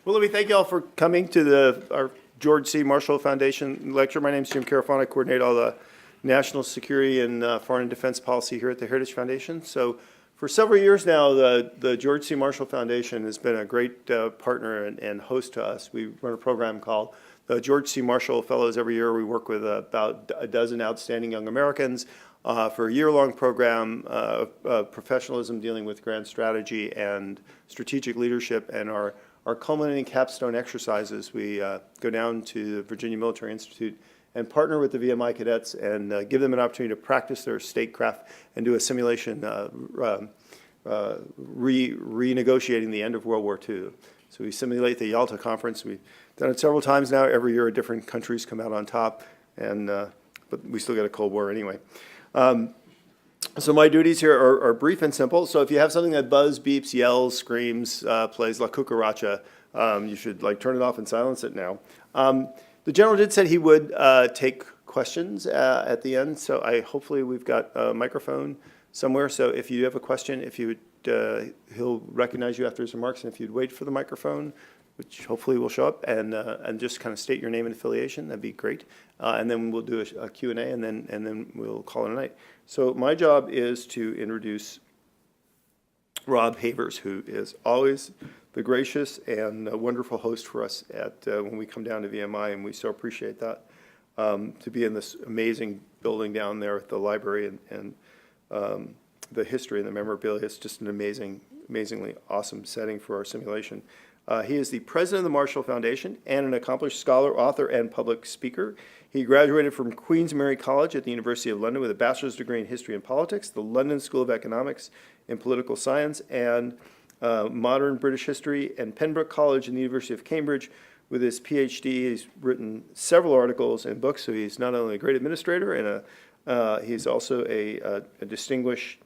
Well, let me thank you all for coming to our George C. Marshall Foundation lecture. My name is Jim Carafano. I coordinate all the national security and foreign and defense policy here at the Heritage Foundation. So for several years now, the George C. Marshall Foundation has been a great partner and host to us. We run a program called the George C. Marshall Fellows every year. We work with about a dozen outstanding young Americans for a year-long program of professionalism dealing with grand strategy and strategic leadership. And our culminating capstone exercises, we go down to the Virginia Military Institute and partner with the VMI cadets and give them an opportunity to practice their statecraft and do a simulation renegotiating the end of World War II. So we simulate the Yalta Conference. We've done it several times now. Every year, different countries come out on top, and but we still get a Cold War anyway. So my duties here are brief and simple. So if you have something that buzzes, beeps, yells, screams, plays La Cucaracha, you should turn it off and silence it now. The general did say he would take questions at the end. So hopefully we've got a microphone somewhere. So if you have a question, if you would, he'll recognize you after his remarks. And if you'd wait for the microphone, which hopefully will show up, and just kind of state your name and affiliation, that'd be great. And then we'll do a Q&A, and then we'll call it a night. So my job is to introduce Rob Havers, who is always the gracious and wonderful host for us when we come down to VMI, and we so appreciate that, to be in this amazing building down there at the library and the history and the memorabilia. It's just an amazingly awesome setting for our simulation. He is the president of the Marshall Foundation and an accomplished scholar, author, and public speaker. He graduated from Queen's Mary College at the University of London with a bachelor's degree in history and politics, the London School of Economics and Political Science, and modern British history, and Pembroke College and the University of Cambridge. With his PhD, he's written several articles and books, so he's not only a great administrator, and he's also a distinguished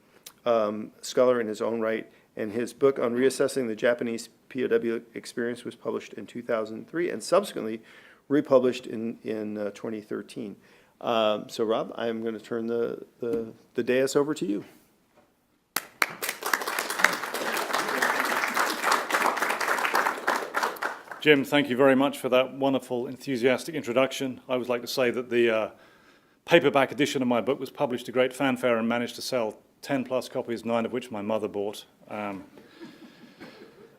scholar in his own right. And his book on reassessing the Japanese POW experience was published in 2003 and subsequently republished in 2013. So Rob, I'm going to turn the dais over to you. Jim, thank you very much for that wonderful, enthusiastic introduction. I would like to say that the paperback edition of my book was published to great fanfare and managed to sell 10 plus copies, 9 of which my mother bought,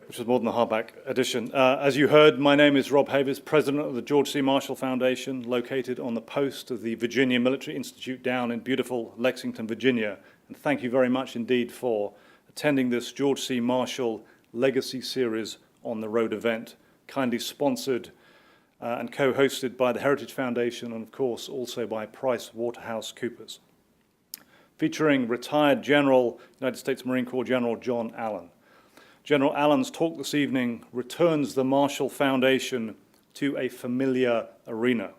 which was more than the hardback edition. As you heard, my name is Rob Havers, president of the George C. Marshall Foundation, located on the post of the Virginia Military Institute down in beautiful Lexington, Virginia. And thank you very much indeed for attending this George C. Marshall Legacy Series on the Road event, kindly sponsored and co-hosted by the Heritage Foundation and, of course, also by PricewaterhouseCoopers, featuring retired United States Marine Corps General John Allen. General Allen's talk this evening returns the Marshall Foundation to a familiar arena,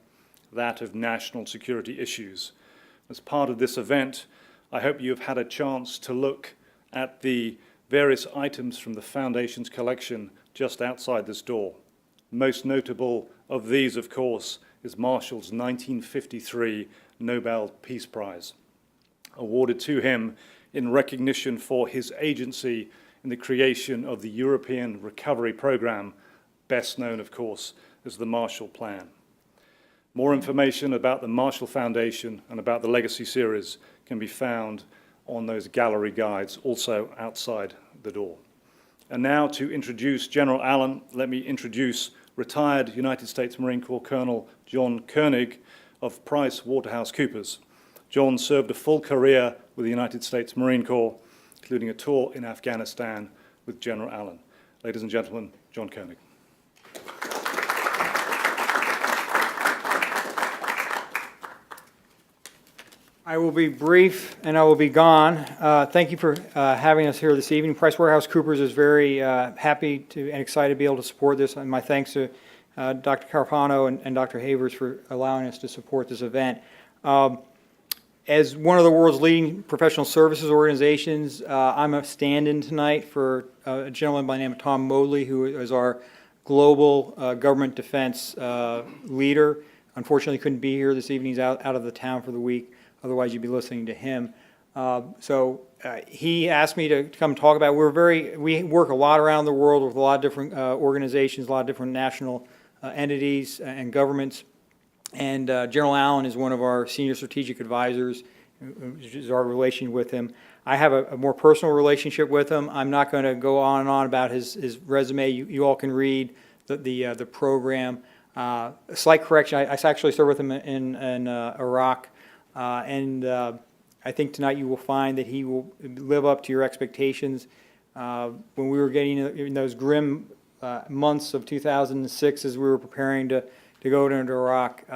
that of national security issues. As part of this event, I hope you have had a chance to look at the various items from the Foundation's collection just outside this door. Most notable of these, of course, is Marshall's 1953 Nobel Peace Prize, awarded to him in recognition for his agency in the creation of the European Recovery Program, best known, of course, as the Marshall Plan. More information about the Marshall Foundation and about the Legacy Series can be found on those gallery guides, also outside the door. And now to introduce General Allen, let me introduce retired United States Marine Corps Colonel John Koenig of PricewaterhouseCoopers. John served a full career with the United States Marine Corps, including a tour in Afghanistan with General Allen. Ladies and gentlemen, John Koenig. I will be brief and I will be gone. Thank you for having us here this evening. PricewaterhouseCoopers is very happy and excited to be able to support this. And my thanks to Dr. Carafano and Dr. Havers for allowing us to support this event. As one of the world's leading professional services organizations, I'm a stand-in tonight for a gentleman by the name of Tom Modley, who is our global government defense leader. Unfortunately, couldn't be here this evening. He's out of the town for the week. Otherwise, you'd be listening to him. So he asked me to come talk about, we work a lot around the world with a lot of different organizations, a lot of different national entities and governments. And General Allen is one of our senior strategic advisors, which is our relation with him. I have a more personal relationship with him. I'm not going to go on and on about his resume. You all can read the program. A slight correction, I actually served with him in Iraq, and I think tonight you will find that he will live up to your expectations. When we were getting in those grim months of 2006 as we were preparing to go into Iraq,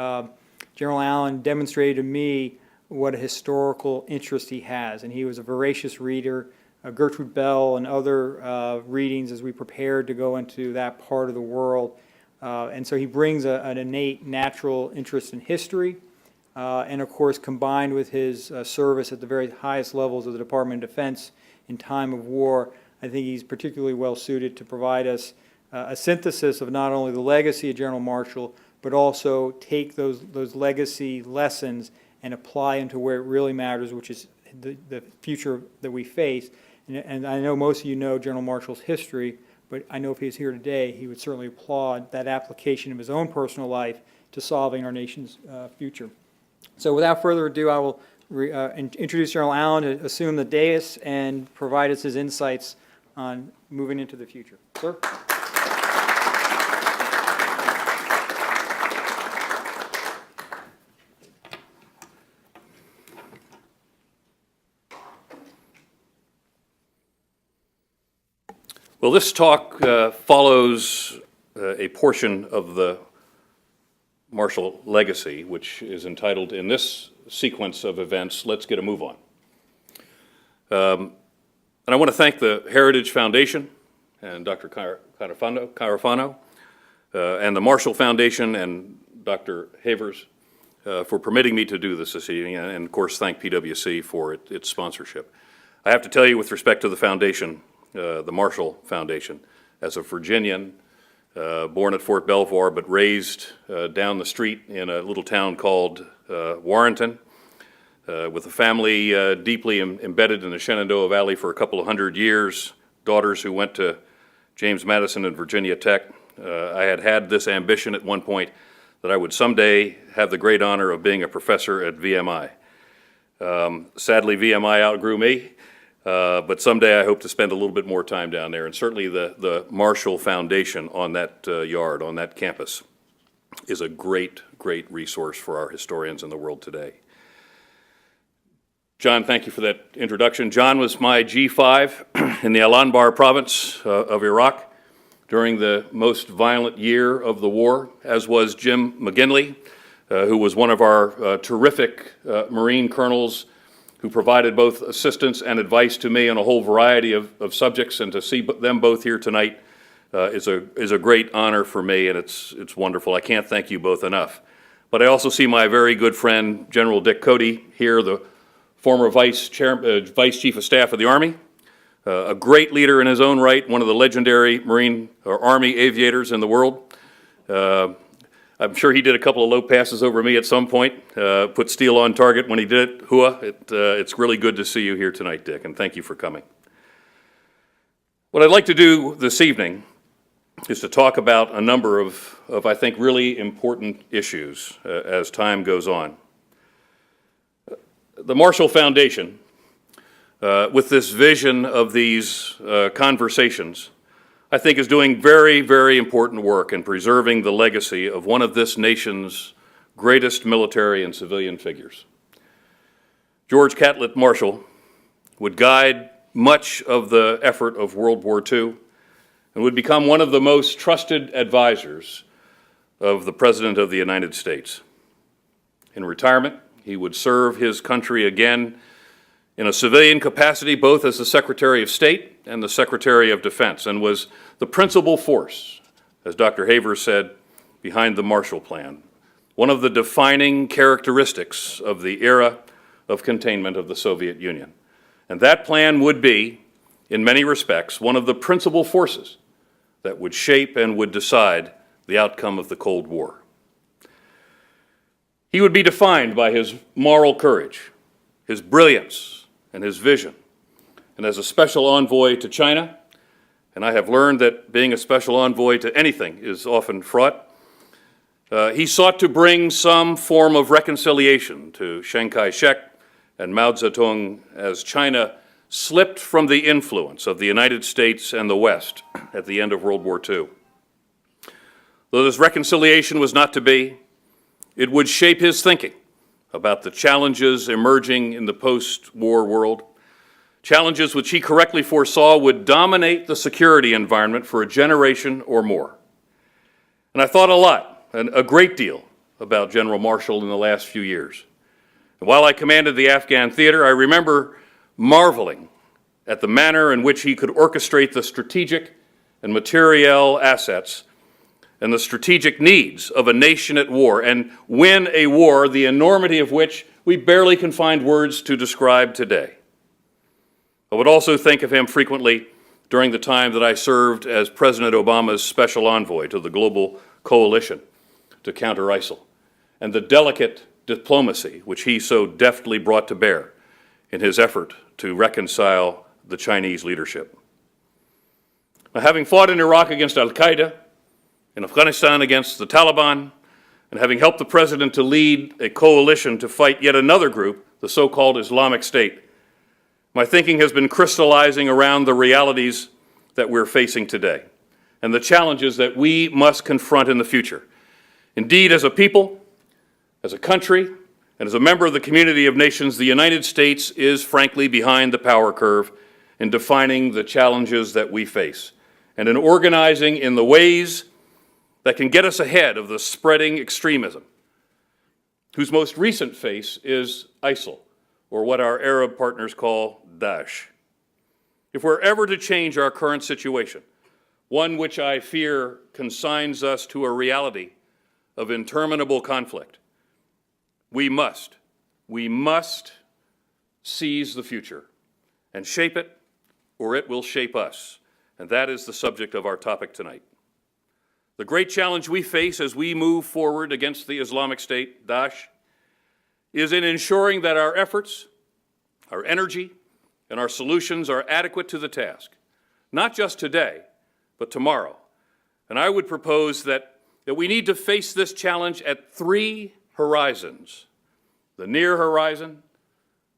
General Allen demonstrated to me what a historical interest he has, and he was a voracious reader. Gertrude Bell and other readings as we prepared to go into that part of the world. And so he brings an innate natural interest in history, and of course combined with his service at the very highest levels of the Department of Defense in time of war, I think he's particularly well suited to provide us a synthesis of not only the legacy of General Marshall, but also take those legacy lessons and apply them to where it really matters, which is the future that we face. And I know most of you know General Marshall's history, but I know if he was here today, he would certainly applaud that application of his own personal life to solving our nation's future. So without further ado, I will introduce General Allen to assume the dais and provide us his insights on moving into the future. Sir? Well, this talk follows a portion of the Marshall legacy, which is entitled, in this sequence of events, Let's Get a Move On. And I want to thank the Heritage Foundation and Dr. Carafano, and the Marshall Foundation and Dr. Havers for permitting me to do this evening, and of course thank PwC for its sponsorship. I have to tell you, with respect to the foundation, the Marshall Foundation, as a Virginian, born at Fort Belvoir, but raised down the street in a little town called Warrenton, with a family deeply embedded in the Shenandoah Valley for a couple of hundred years, daughters who went to James Madison and Virginia Tech. I had this ambition at one point that I would someday have the great honor of being a professor at VMI. Sadly, VMI outgrew me. But someday I hope to spend a little bit more time down there, and certainly the Marshall Foundation on that yard, on that campus, is a great, great resource for our historians in the world today. John, thank you for that introduction. John was my G5 in the Al-Anbar province of Iraq during the most violent year of the war, as was Jim McGinley, who was one of our terrific Marine colonels who provided both assistance and advice to me on a whole variety of subjects, and to see them both here tonight is a great honor for me, and it's wonderful. I can't thank you both enough. But I also see my very good friend, General Dick Cody, here, the former Vice Chief of Staff of the Army, a great leader in his own right, one of the legendary Marine or Army aviators in the world. I'm sure he did a couple of low passes over me at some point, put steel on target when he did it. Hua, it's really good to see you here tonight, Dick, and thank you for coming. What I'd like to do this evening is to talk about a number of I think, really important issues as time goes on. The Marshall Foundation, with this vision of these conversations, I think is doing very, very important work in preserving the legacy of one of this nation's greatest military and civilian figures. George Catlett Marshall would guide much of the effort of World War II and would become one of the most trusted advisors of the President of the United States. In retirement, he would serve his country again in a civilian capacity, both as the Secretary of State and the Secretary of Defense, and was the principal force, as Dr. Havers said, behind the Marshall Plan, one of the defining characteristics of the era of containment of the Soviet Union. And that plan would be, in many respects, one of the principal forces that would shape and would decide the outcome of the Cold War. He would be defined by his moral courage, his brilliance, and his vision, and as a special envoy to China, and I have learned that being a special envoy to anything is often fraught, he sought to bring some form of reconciliation to Chiang Kai-shek and Mao Zedong as China slipped from the influence of the United States and the West at the end of World War II. Though this reconciliation was not to be, it would shape his thinking about the challenges emerging in the post-war world, challenges which he correctly foresaw would dominate the security environment for a generation or more. And I thought a lot, and a great deal, about General Marshall in the last few years. And while I commanded the Afghan theater, I remember marveling at the manner in which he could orchestrate the strategic and materiel assets and the strategic needs of a nation at war, and win a war, the enormity of which we barely can find words to describe today. I would also think of him frequently during the time that I served as President Obama's special envoy to the global coalition to counter ISIL, and the delicate diplomacy which he so deftly brought to bear in his effort to reconcile the Chinese leadership. Now, having fought in Iraq against al-Qaeda, in Afghanistan against the Taliban, and having helped the President to lead a coalition to fight yet another group, the so-called Islamic State, my thinking has been crystallizing around the realities that we're facing today and the challenges that we must confront in the future. Indeed, as a people, as a country, and as a member of the community of nations, the United States is frankly behind the power curve in defining the challenges that we face and in organizing in the ways that can get us ahead of the spreading extremism, whose most recent face is ISIL, or what our Arab partners call Daesh. If we're ever to change our current situation, one which I fear consigns us to a reality of interminable conflict, we must seize the future and shape it, or it will shape us. And that is the subject of our topic tonight. The great challenge we face as we move forward against the Islamic State, Daesh, is in ensuring that our efforts, our energy, and our solutions are adequate to the task, not just today, but tomorrow. And I would propose that we need to face this challenge at three horizons: the near horizon,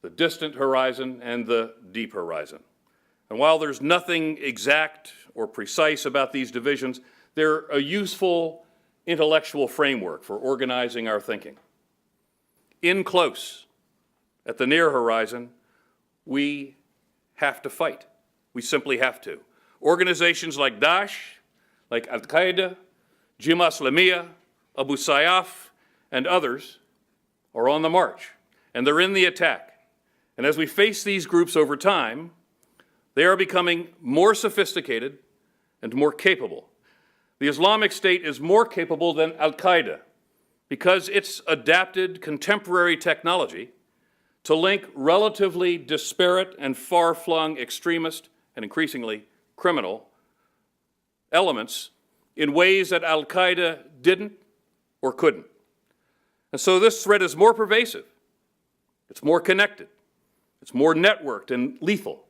the distant horizon, and the deep horizon. And while there's nothing exact or precise about these divisions, they're a useful intellectual framework for organizing our thinking. In close, at the near horizon, we have to fight. We simply have to. Organizations like Daesh, like al-Qaeda, Jemaah Islamiyah, Abu Sayyaf, and others are on the march, and they're in the attack. And as we face these groups over time, they are becoming more sophisticated and more capable. The Islamic State is more capable than al-Qaeda because it's adapted contemporary technology to link relatively disparate and far-flung extremist and increasingly criminal elements in ways that al-Qaeda didn't or couldn't. And so this threat is more pervasive, it's more connected, it's more networked and lethal.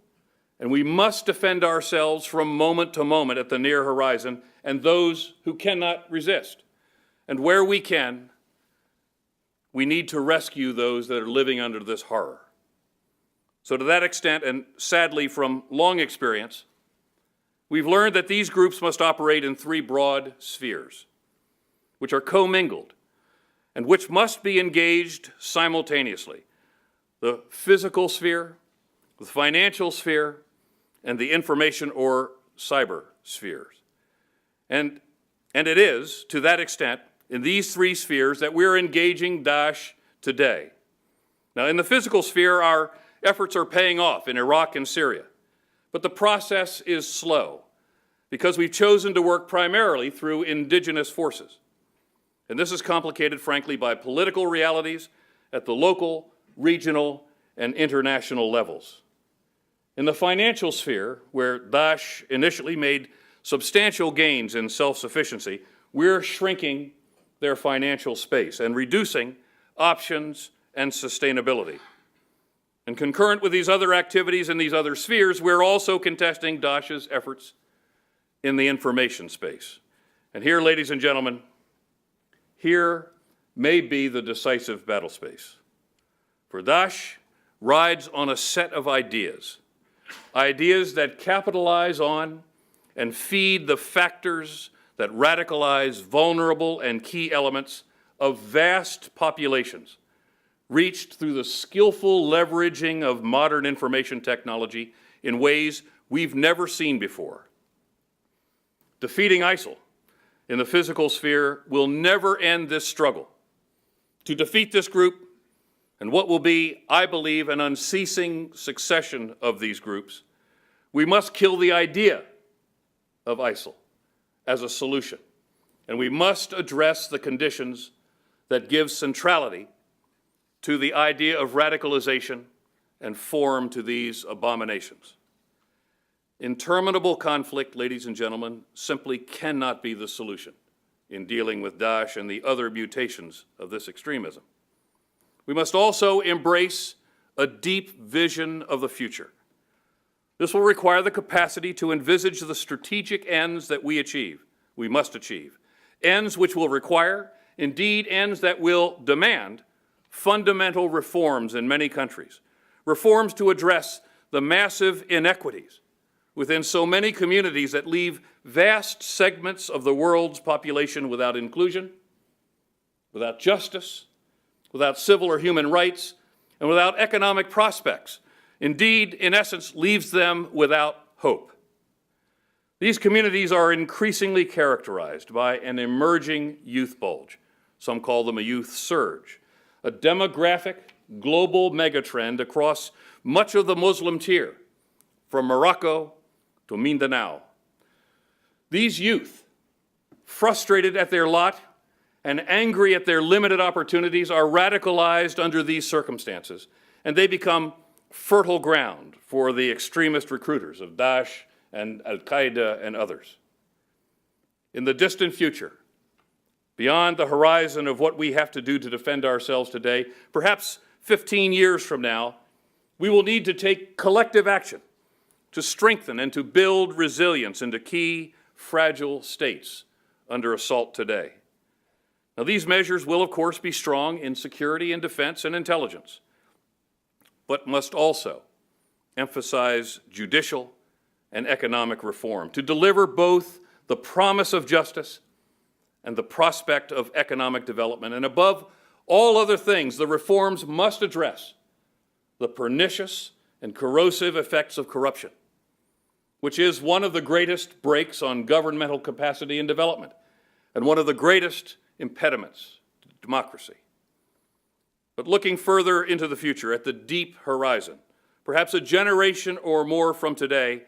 And we must defend ourselves from moment to moment at the near horizon and those who cannot resist. And where we can, we need to rescue those that are living under this horror. So to that extent, and sadly from long experience, we've learned that these groups must operate in three broad spheres, which are commingled and which must be engaged simultaneously: the physical sphere, the financial sphere, and the information or cyber spheres. And it is, to that extent, in these three spheres that we're engaging Daesh today. Now, in the physical sphere, our efforts are paying off in Iraq and Syria. But the process is slow because we've chosen to work primarily through indigenous forces. And this is complicated, frankly, by political realities at the local, regional, and international levels. In the financial sphere, where Daesh initially made substantial gains in self-sufficiency, we're shrinking their financial space and reducing options and sustainability. And concurrent with these other activities in these other spheres, we're also contesting Daesh's efforts in the information space. And here, ladies and gentlemen, here may be the decisive battle space. For Daesh rides on a set of ideas, ideas that capitalize on and feed the factors that radicalize vulnerable and key elements of vast populations, reached through the skillful leveraging of modern information technology in ways we've never seen before. Defeating ISIL in the physical sphere will never end this struggle. To defeat this group, and what will be, I believe, an unceasing succession of these groups, we must kill the idea of ISIL as a solution, and we must address the conditions that give centrality to the idea of radicalization and form to these abominations. Interminable conflict, ladies and gentlemen, simply cannot be the solution in dealing with Daesh and the other mutations of this extremism. We must also embrace a deep vision of the future. This will require the capacity to envisage the strategic ends that we must achieve, ends which will require, indeed ends that will demand, fundamental reforms in many countries, reforms to address the massive inequities within so many communities that leave vast segments of the world's population without inclusion, without justice, without civil or human rights, and without economic prospects. Indeed, in essence, leaves them without hope. These communities are increasingly characterized by an emerging youth bulge. Some call them a youth surge, a demographic global megatrend across much of the Muslim tier, from Morocco to Mindanao. These youth, frustrated at their lot and angry at their limited opportunities, are radicalized under these circumstances, and they become fertile ground for the extremist recruiters of Daesh and Al-Qaeda and others. In the distant future, beyond the horizon of what we have to do to defend ourselves today, perhaps 15 years from now, we will need to take collective action to strengthen and to build resilience into key fragile states under assault today. Now, these measures will, of course, be strong in security and defense and intelligence, but must also emphasize judicial and economic reform to deliver both the promise of justice and the prospect of economic development. And above all other things, the reforms must address the pernicious and corrosive effects of corruption, which is one of the greatest brakes on governmental capacity and development, and one of the greatest impediments to democracy. But looking further into the future, at the deep horizon, perhaps a generation or more from today,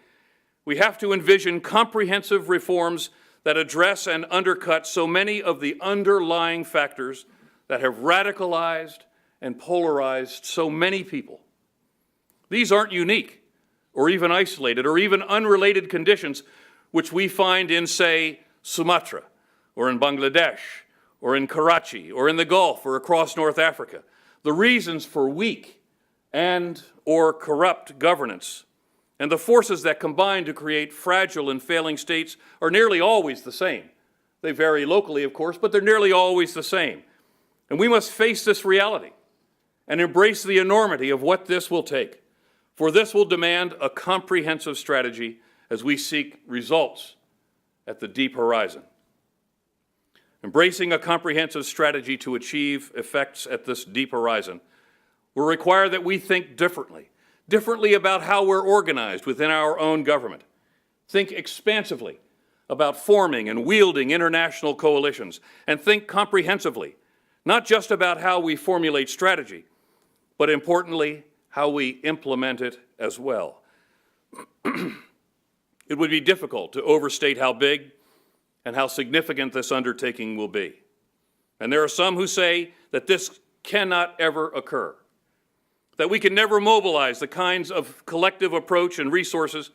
we have to envision comprehensive reforms that address and undercut so many of the underlying factors that have radicalized and polarized so many people. These aren't unique or even isolated or even unrelated conditions which we find in, say, Sumatra or in Bangladesh or in Karachi or in the Gulf or across North Africa. The reasons for weak and or corrupt governance and the forces that combine to create fragile and failing states are nearly always the same. They vary locally, of course, but they're nearly always the same. And we must face this reality and embrace the enormity of what this will take. For this will demand a comprehensive strategy as we seek results at the deep horizon. Embracing a comprehensive strategy to achieve effects at this deep horizon will require that we think differently about how we're organized within our own government. Think expansively about forming and wielding international coalitions, and think comprehensively, not just about how we formulate strategy, but importantly, how we implement it as well. It would be difficult to overstate how big and how significant this undertaking will be. And there are some who say that this cannot ever occur, that we can never mobilize the kinds of collective approach and resources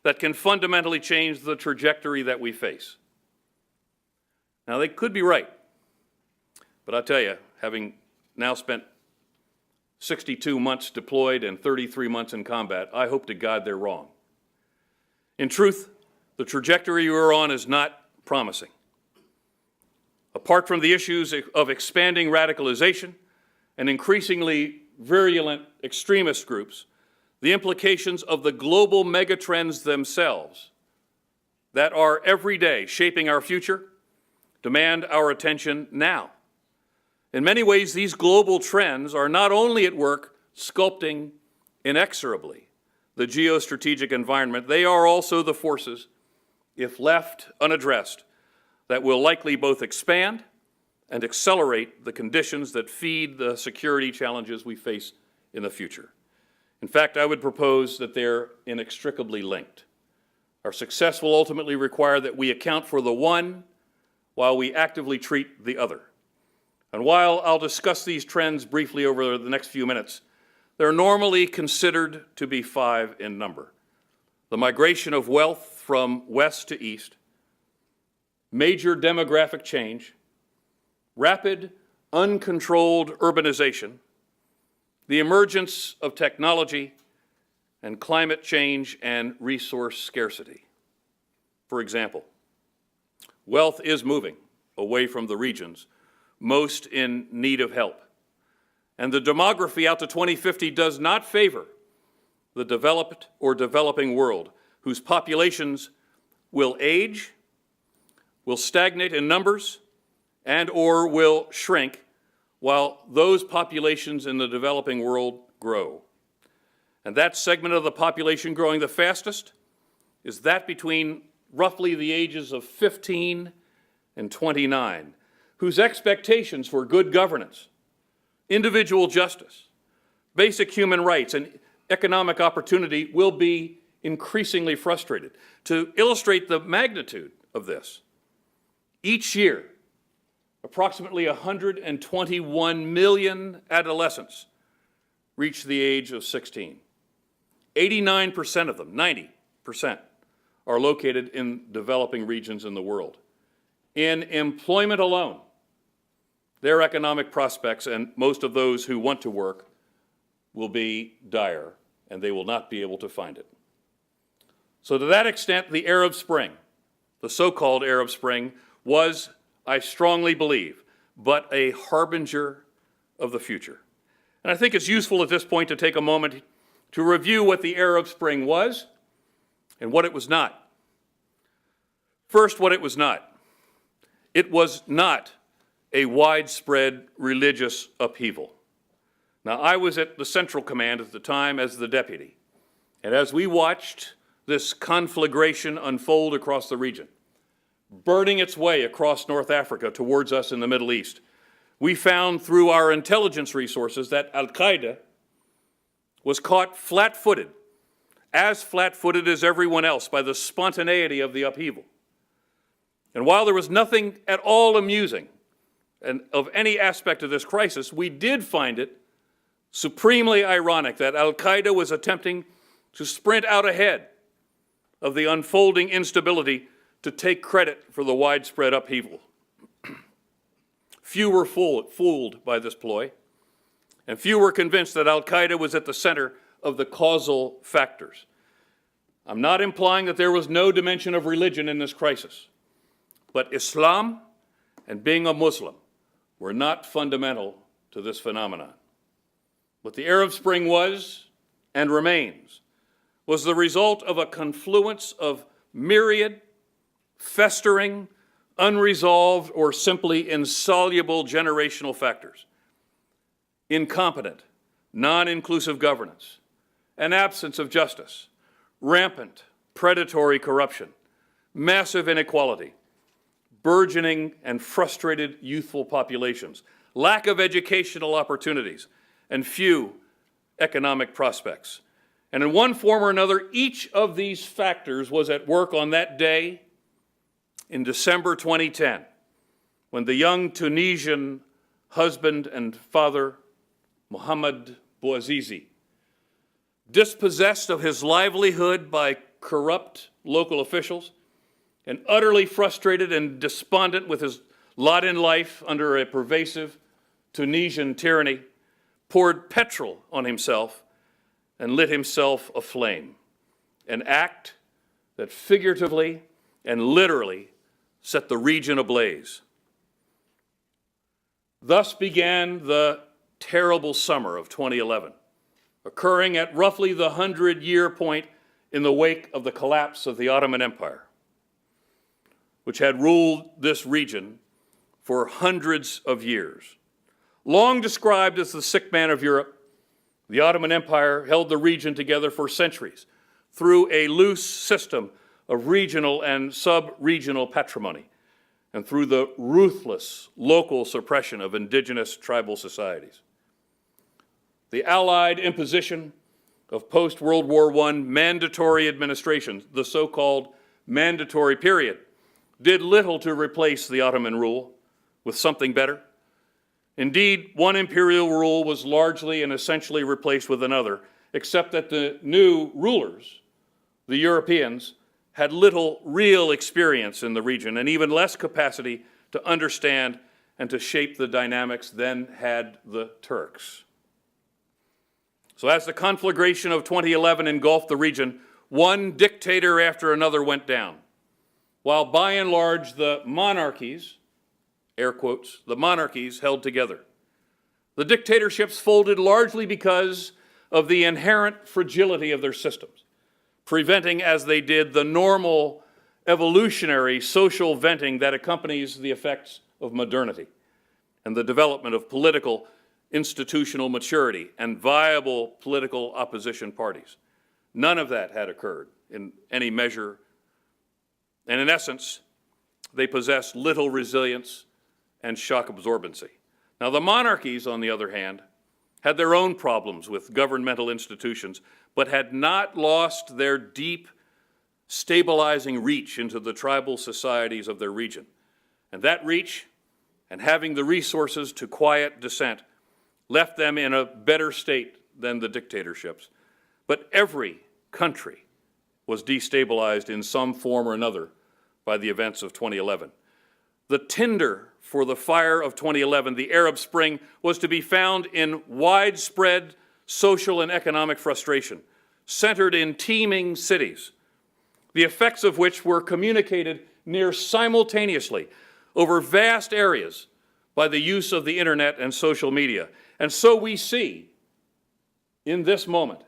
that can fundamentally change the trajectory that we face. Now, they could be right, but I'll tell you, having now spent 62 months deployed and 33 months in combat. I hope to God they're wrong. In truth, the trajectory we're on is not promising. Apart from the issues of expanding radicalization and increasingly virulent extremist groups, the implications of the global megatrends themselves that are every day shaping our future demand our attention now. In many ways, these global trends are not only at work sculpting inexorably the geostrategic environment, they are also the forces, if left unaddressed, that will likely both expand and accelerate the conditions that feed the security challenges we face in the future. In fact, I would propose that they're inextricably linked. Our success will ultimately require that we account for the one while we actively treat the other. And while I'll discuss these trends briefly over the next few minutes, they're normally considered to be 5 in number. The migration of wealth from west to east, major demographic change, rapid, uncontrolled urbanization, the emergence of technology, and climate change and resource scarcity. For example, wealth is moving away from the regions most in need of help. And the demography out to 2050 does not favor the developed or developing world, whose populations will age, will stagnate in numbers, and or will shrink, while those populations in the developing world grow. And that segment of the population growing the fastest is that between roughly the ages of 15 and 29, whose expectations for good governance, individual justice, basic human rights, and economic opportunity will be increasingly frustrated. To illustrate the magnitude of this, each year, approximately 121 million adolescents reach the age of 16. 89% of them, 90%, are located in developing regions in the world. In employment alone, their economic prospects, and most of those who want to work, will be dire, and they will not be able to find it. So to that extent, the Arab Spring, the so-called Arab Spring, was, I strongly believe, but a harbinger of the future. And I think it's useful at this point to take a moment to review what the Arab Spring was and what it was not. First, what it was not. It was not a widespread religious upheaval. Now, I was at the Central Command at the time as the deputy, and as we watched this conflagration unfold across the region, burning its way across North Africa towards us in the Middle East, we found through our intelligence resources that Al-Qaeda was caught flat-footed, as flat-footed as everyone else, by the spontaneity of the upheaval. And while there was nothing at all amusing and of any aspect of this crisis, we did find it supremely ironic that Al-Qaeda was attempting to sprint out ahead of the unfolding instability to take credit for the widespread upheaval. Few were fooled by this ploy, and few were convinced that Al-Qaeda was at the center of the causal factors. I'm not implying that there was no dimension of religion in this crisis, but Islam and being a Muslim were not fundamental to this phenomenon. What the Arab Spring was, and remains, was the result of a confluence of myriad, festering, unresolved, or simply insoluble generational factors. Incompetent, non-inclusive governance, an absence of justice, rampant, predatory corruption, massive inequality, burgeoning and frustrated youthful populations, lack of educational opportunities, and few economic prospects. And in one form or another, each of these factors was at work on that day in December 2010, when the young Tunisian husband and father, Mohamed Bouazizi, dispossessed of his livelihood by corrupt local officials, and utterly frustrated and despondent with his lot in life under a pervasive Tunisian tyranny, poured petrol on himself and lit himself aflame, an act that figuratively and literally set the region ablaze. Thus began the terrible summer of 2011, occurring at roughly the 100-year point in the wake of the collapse of the Ottoman Empire, which had ruled this region for hundreds of years. Long described as the sick man of Europe, the Ottoman Empire held the region together for centuries through a loose system of regional and sub-regional patrimony and through the ruthless local suppression of indigenous tribal societies. The Allied imposition of post-World War I mandatory administrations, the so-called mandatory period, did little to replace the Ottoman rule with something better. Indeed, one imperial rule was largely and essentially replaced with another, except that the new rulers, the Europeans, had little real experience in the region and even less capacity to understand and to shape the dynamics than had the Turks. So as the conflagration of 2011 engulfed the region, one dictator after another went down, while by and large the monarchies, air quotes, the monarchies held together. The dictatorships folded largely because of the inherent fragility of their systems, preventing, as they did, the normal evolutionary social venting that accompanies the effects of modernity and the development of political institutional maturity and viable political opposition parties. None of that had occurred in any measure, and in essence, they possessed little resilience and shock absorbency. Now, the monarchies, on the other hand, had their own problems with governmental institutions, but had not lost their deep, stabilizing reach into the tribal societies of their region. And that reach, and having the resources to quiet dissent, left them in a better state than the dictatorships. But every country was destabilized in some form or another by the events of 2011. The tinder for the fire of 2011, the Arab Spring, was to be found in widespread social and economic frustration, centered in teeming cities, the effects of which were communicated near simultaneously over vast areas by the use of the internet and social media. And so we see, in this moment,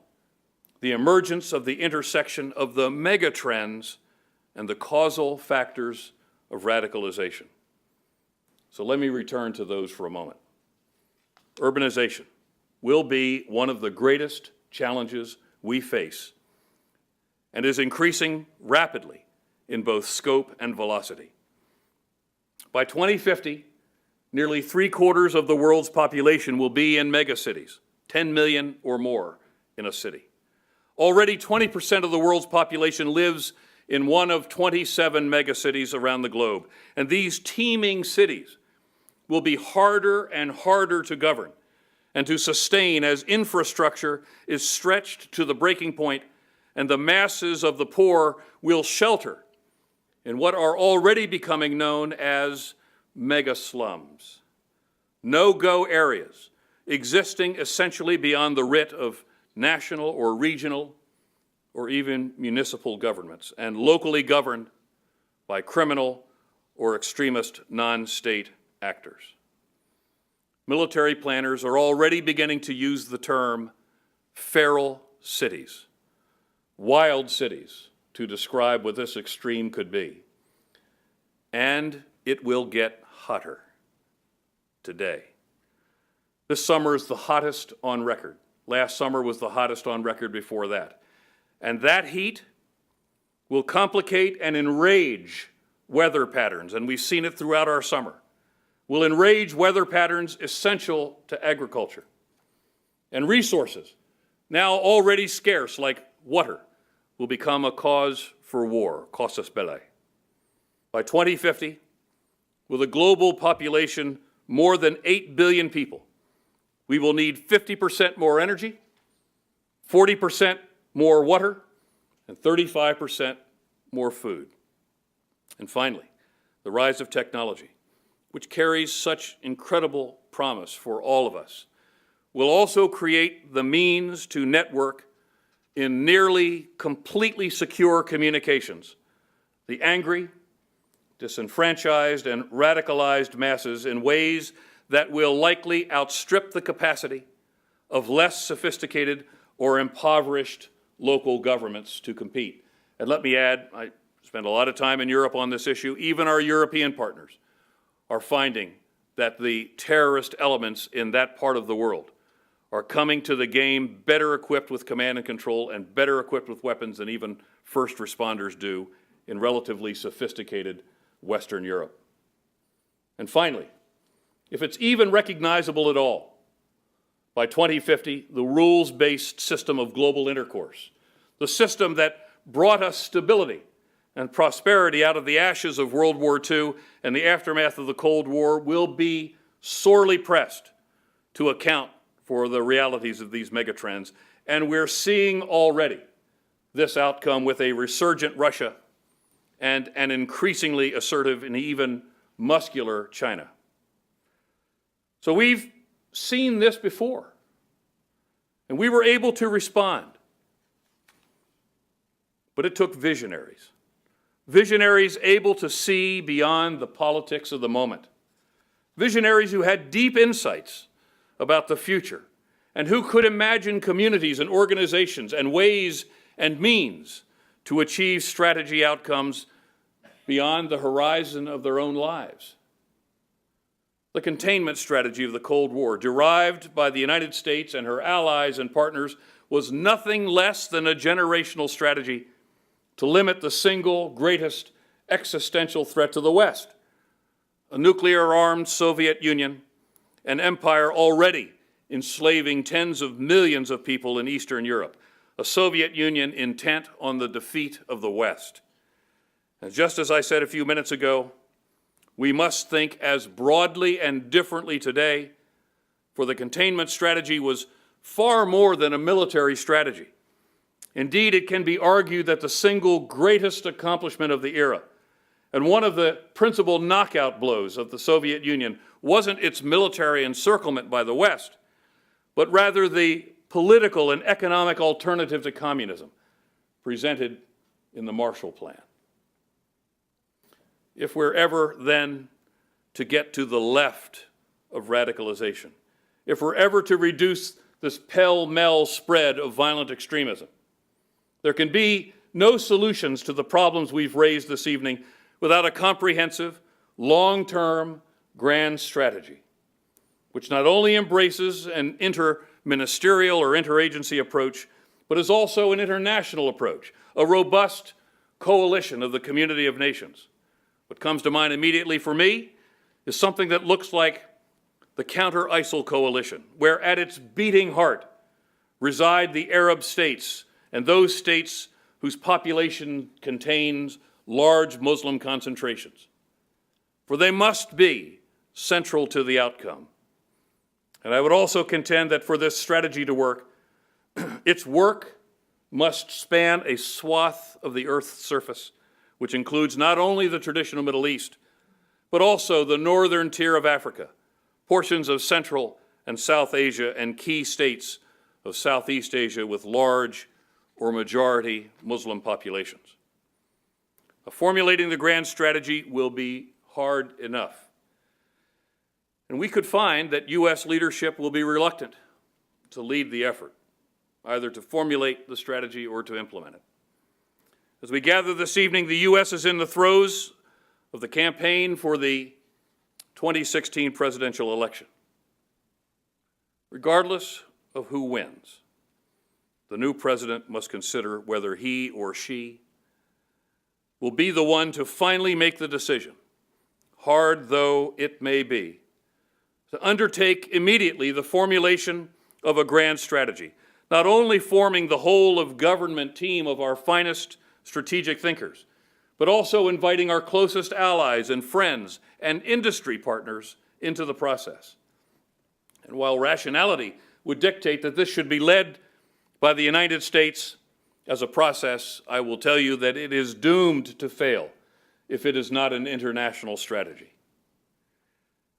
the emergence of the intersection of the megatrends and the causal factors of radicalization. So let me return to those for a moment. Urbanization will be one of the greatest challenges we face and is increasing rapidly in both scope and velocity. By 2050, nearly 3/4 of the world's population will be in megacities, 10 million or more in a city. Already 20% of the world's population lives in one of 27 megacities around the globe. And these teeming cities will be harder and harder to govern and to sustain as infrastructure is stretched to the breaking point and the masses of the poor will shelter in what are already becoming known as mega slums, no-go areas existing essentially beyond the writ of national or regional or even municipal governments and locally governed by criminal or extremist non-state actors. Military planners are already beginning to use the term feral cities, wild cities, to describe what this extreme could be. And it will get hotter today. This summer is the hottest on record. Last summer was the hottest on record before that. And that heat will complicate and enrage weather patterns, and we've seen it throughout our summer, will enrage weather patterns essential to agriculture. And resources, now already scarce like water, will become a cause for war, casus belli. By 2050, with a global population more than 8 billion people, we will need 50% more energy, 40% more water, and 35% more food. And finally, the rise of technology, which carries such incredible promise for all of us, will also create the means to network in nearly completely secure communications the angry, disenfranchised, and radicalized masses in ways that will likely outstrip the capacity of less sophisticated or impoverished local governments to compete. And let me add, I spent a lot of time in Europe on this issue. Even our European partners are finding that the terrorist elements in that part of the world are coming to the game better equipped with command and control and better equipped with weapons than even first responders do in relatively sophisticated Western Europe. And finally, if it's even recognizable at all, by 2050, the rules-based system of global intercourse, the system that brought us stability and prosperity out of the ashes of World War II and the aftermath of the Cold War, will be sorely pressed to account for the realities of these megatrends. And we're seeing already this outcome with a resurgent Russia and an increasingly assertive and even muscular China. So we've seen this before, and we were able to respond. But it took visionaries. Visionaries able to see beyond the politics of the moment. Visionaries who had deep insights about the future and who could imagine communities and organizations and ways and means to achieve strategy outcomes beyond the horizon of their own lives. The containment strategy of the Cold War, derived by the United States and her allies and partners, was nothing less than a generational strategy to limit the single greatest existential threat to the West, a nuclear-armed Soviet Union, an empire already enslaving tens of millions of people in Eastern Europe, a Soviet Union intent on the defeat of the West. And just as I said a few minutes ago, we must think as broadly and differently today, for the containment strategy was far more than a military strategy. Indeed, it can be argued that the single greatest accomplishment of the era, and one of the principal knockout blows of the Soviet Union, wasn't its military encirclement by the West, but rather the political and economic alternative to communism presented in the Marshall Plan. If we're ever then to get to the left of radicalization, if we're ever to reduce this pell-mell spread of violent extremism, there can be no solutions to the problems we've raised this evening without a comprehensive, long-term, grand strategy, which not only embraces an interministerial or interagency approach, but is also an international approach, a robust coalition of the community of nations. What comes to mind immediately for me is something that looks like the Counter-ISIL Coalition, where at its beating heart reside the Arab states and those states whose population contains large Muslim concentrations. For they must be central to the outcome. And I would also contend that for this strategy to work, its work must span a swath of the Earth's surface, which includes not only the traditional Middle East, but also the northern tier of Africa, portions of Central and South Asia, and key states of Southeast Asia with large or majority Muslim populations. Formulating the grand strategy will be hard enough. And we could find that U.S. leadership will be reluctant to lead the effort, either to formulate the strategy or to implement it. As we gather this evening, the U.S. is in the throes of the campaign for the 2016 presidential election. Regardless of who wins, the new president must consider whether he or she will be the one to finally make the decision, hard though it may be, to undertake immediately the formulation of a grand strategy, not only forming the whole of government team of our finest strategic thinkers, but also inviting our closest allies and friends and industry partners into the process. And while rationality would dictate that this should be led by the United States as a process, I will tell you that it is doomed to fail if it is not an international strategy.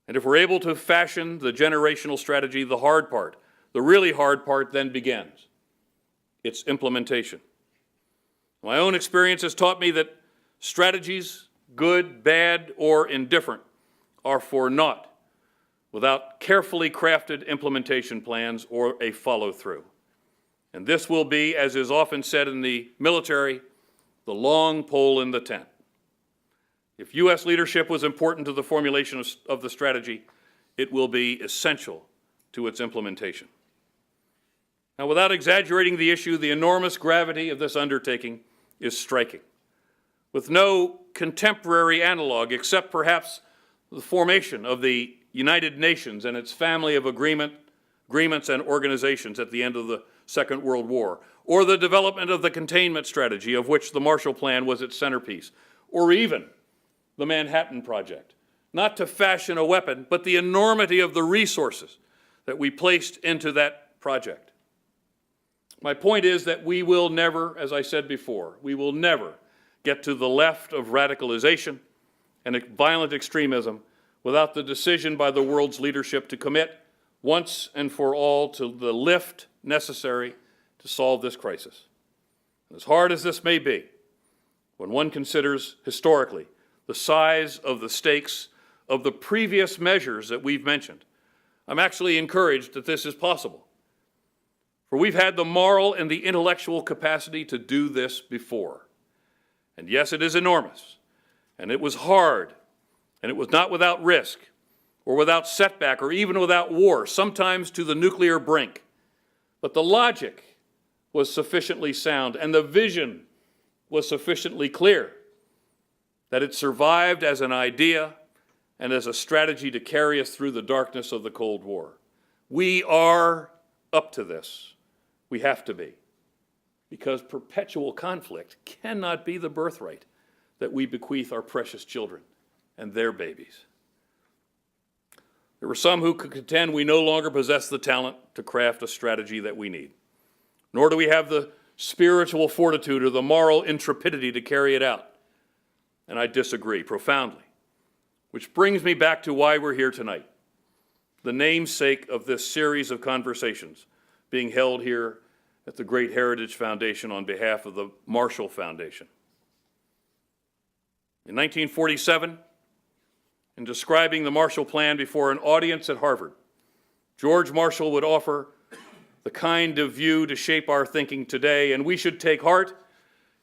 And if we're able to fashion the generational strategy, the hard part, The really hard part then begins. Its implementation. My own experience has taught me that strategies, good, bad, or indifferent, are for naught without carefully crafted implementation plans or a follow-through. And this will be, as is often said in the military, the long pole in the tent. If U.S. leadership was important to the formulation of the strategy, it will be essential to its implementation. Now, without exaggerating the issue, the enormous gravity of this undertaking is striking. With no contemporary analog except perhaps the formation of the United Nations and its family of agreements and organizations at the end of the Second World War, or the development of the containment strategy of which the Marshall Plan was its centerpiece, or even the Manhattan Project, not to fashion a weapon, but the enormity of the resources that we placed into that project. My point is that we will never, as I said before, we will never get to the left of radicalization and violent extremism without the decision by the world's leadership to commit once and for all to the lift necessary to solve this crisis. As hard as this may be, when one considers historically the size of the stakes of the previous measures that we've mentioned, I'm actually encouraged that this is possible. For we've had the moral and the intellectual capacity to do this before. And yes, it is enormous, and it was hard, and it was not without risk, or without setback, or even without war, sometimes to the nuclear brink. But the logic was sufficiently sound, and the vision was sufficiently clear that it survived as an idea and as a strategy to carry us through the darkness of the Cold War. We are up to this. We have to be. Because perpetual conflict cannot be the birthright that we bequeath our precious children and their babies. There were some who could contend we no longer possess the talent to craft a strategy that we need, nor do we have the spiritual fortitude or the moral intrepidity to carry it out. And I disagree profoundly, which brings me back to why we're here tonight, the namesake of this series of conversations being held here at the Great Heritage Foundation on behalf of the Marshall Foundation. In 1947, in describing the Marshall Plan before an audience at Harvard, George Marshall would offer the kind of view to shape our thinking today, and we should take heart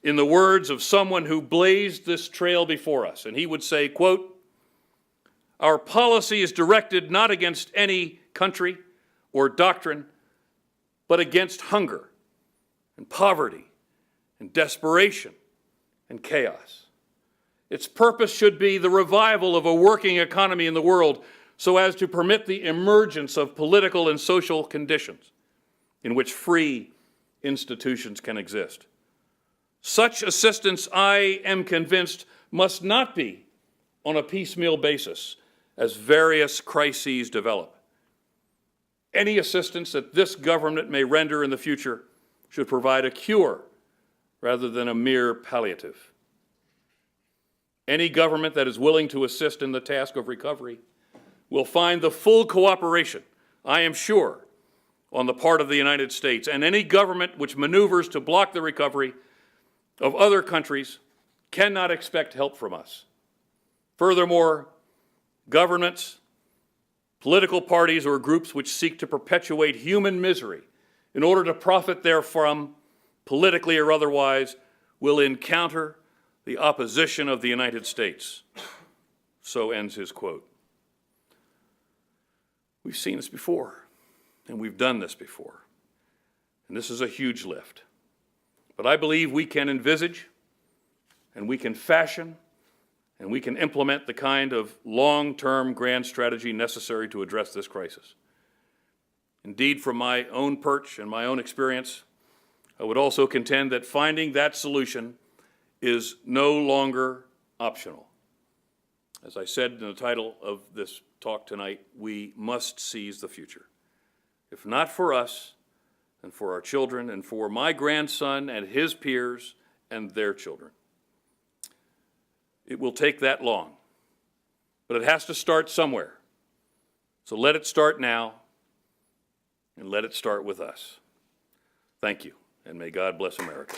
in the words of someone who blazed this trail before us. And he would say, quote, "Our policy is directed not against any country or doctrine, but against hunger and poverty and desperation and chaos. Its purpose should be the revival of a working economy in the world so as to permit the emergence of political and social conditions in which free institutions can exist. Such assistance, I am convinced, must not be on a piecemeal basis as various crises develop. Any assistance that this government may render in the future should provide a cure rather than a mere palliative. Any government that is willing to assist in the task of recovery will find the full cooperation, I am sure, on the part of the United States, and any government which maneuvers to block the recovery of other countries cannot expect help from us. Furthermore, governments, political parties, or groups which seek to perpetuate human misery in order to profit therefrom, politically or otherwise, will encounter the opposition of the United States." So ends his quote. We've seen this before, and we've done this before, and this is a huge lift. But I believe we can envisage, and we can fashion, and we can implement the kind of long-term grand strategy necessary to address this crisis. Indeed, from my own perch and my own experience, I would also contend that finding that solution is no longer optional. As I said in the title of this talk tonight, we must seize the future. If not for us, and for our children, and for my grandson and his peers and their children. It will take that long, but it has to start somewhere. So let it start now, and let it start with us. Thank you, and may God bless America.